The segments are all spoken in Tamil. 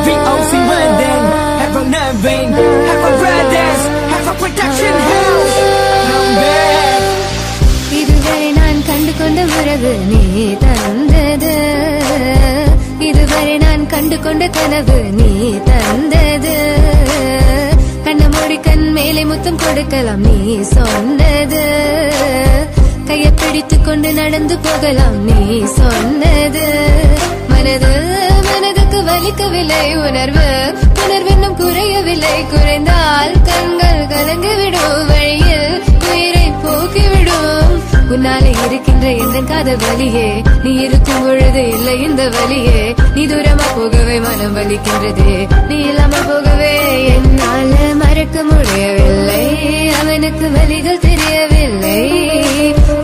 HVOC London, have a Nervine, have a Brothers, have a production house. Come back. இதுவரை நான் கண்டு கொண்ட உறவு நீ தந்தது, இதுவரை நான் கண்டு கொண்ட கனவு நீ தந்தது. கண்ண மூடி கண் மேலே முத்தம் கொடுக்கலாம் நீ சொன்னது, கையை பிடித்துக் கொண்டு நடந்து போகலாம் நீ சொன்னது. மனதுக்கு வலிக்கவில்லை உணர்வு, உணர்வென்னும் குறையவில்லை, குறைந்தால் கண்கள் கலங்கிவிடும், வழியில் உயிரை போக்கிவிடும். உன்னாலே இருக்கின்ற எந்த காதல் வலியே, நீ இருக்கும் பொழுது இல்லை இந்த வலியே. நீ தூரமா போகவே மனம் வலிக்கின்றது, நீ இல்லாம போகவே என்னால மறக்க முடியவில்லை. அவனுக்கு வலிகள் தெரியவில்லை,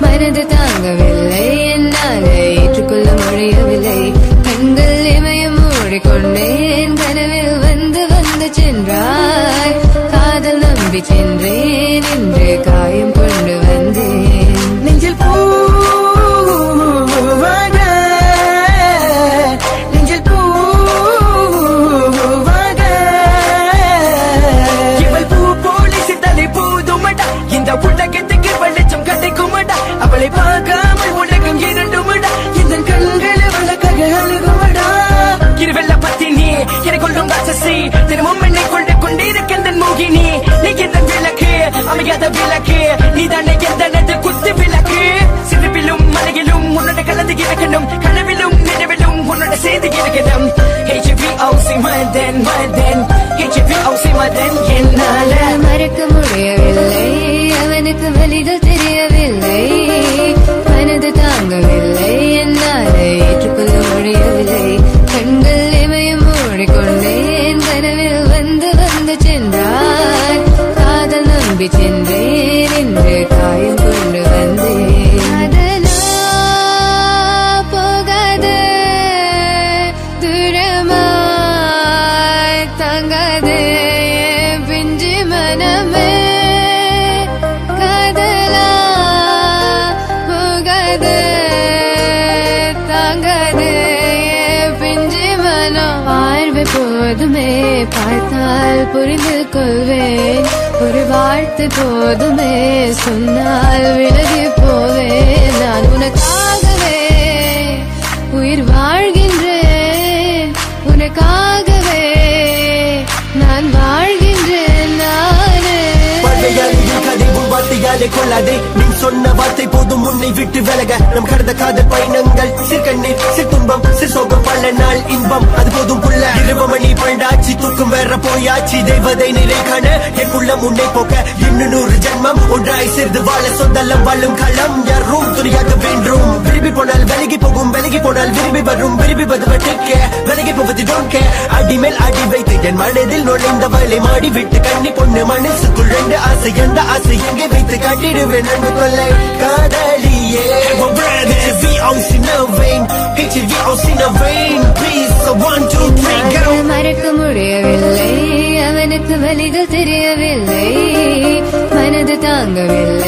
மனது தாங்கவில்லை, என்னால ஏற்றுக்கொள்ள முடியவில்லை. கண்கள் இமயம் மூடிக்கொண்டேன், கனவில் வந்து வந்து சென்றாய். காதல் நம்பி சென்றேன், இன்று காயம் கொண்டு வந்தேன். நெஞ்சில் பூவாக, நெஞ்சில் பூவாக, இவள் பூ போலி சித்தலை போதுமடா, இந்த உலகத்துக்கு வெளிச்சம் கிடைக்குமடா. அவளை பார்க்காமல் உலகம் இரண்டுமடா, இந்த கண்களை வழக்காக அழுகுமடா. இருவெல்ல பத்தினி என கொள்ளும் ராட்சசி, தினமும் என்னை கொண்டு கொண்டிருக்கின்ற மோகினி. நீ எந்த விளக்கு, அமையாத விளக்கு, நீதானே எந்த குத்து விளக்கு. சிறுவிலும் மலையிலும் உன்னோட கலந்து இருக்கணும், கனவிலும் நினைவிலும் உன்னோட செய்து இருக்கணும். HVOC London, HVOC London, என்னால மறக்க முடியவில்லை, அவனுக்கு வலிகள் தெரியவில்லை, மனது தாங்கவில்லை, என்னால ஏற்றுக்கொள்ள முடியவில்லை. கண்கள் இமயம் மூடிக்கொண்டேன், கனவில் வந்து வந்து சென்றான். காதல் நம்பி சென்றேன், இன்று காயம் கொண்டு வந்தேன். அதனா போகாது, தூரமாய் தங்காது பிஞ்சு மனமே. காதலா போகாது, தாங்காது பிஞ்சு மனம். பார்வை போதுமே, பார்த்தால் புரிந்து கொள்வேன். ஒரு வார்த்தை போதுமே, சொன்னால் விலகி போவேன். நான் உனக்காகவே உயிர் வாழ்கின்றேன், உனக்காகவே நான் வாழ்கின்றேன். நானே வார்த்தையாலே கொள்ளாதே, நீ சொன்ன வார்த்தை போதும் உன்னை விட்டு விலக. நம் கடந்த காதல் பயணங்கள் சிற்கண்ணீர், சிற்துன்பம், சிற்சோகம், பல நாள் இன்பம், அது போதும் புள்ள. 20 மணி பண்டாச்சி, தூக்கம் வேற போயாச்சி, தெய்வதை நிலை காண எக்குள்ளம் உன்னை போக்க. இன்னும் 100 ஜென்மம் ஒன்றாய் சேர்ந்து வாழ, சொந்தலம் வாழும் களம் யாரும் துணியாக வேண்டும். விரும்பி போனால் விலகி போகும், விலகி போனால் விரும்பி வரும், விரும்பி வருவதற்க விலகி போவது don't care. அடிமேல் அடி வைத்து என் மனதில் நுழைந்தவளை மாடி விட்டு கண்ணி பொண்ணு மனசுக்குள் 2 ஆசை, எந்த ஆசை எங்கே வைத்து காட்டிடுவேன் அன்பு கொள்ளை காதலியே. HVOC Nervine, HVOC Nervine, please 1 2 3 go. மறக்க முடியவில்லை, அவனுக்கு வலிகள் தெரியவில்லை, மனது தாங்கவில்லை.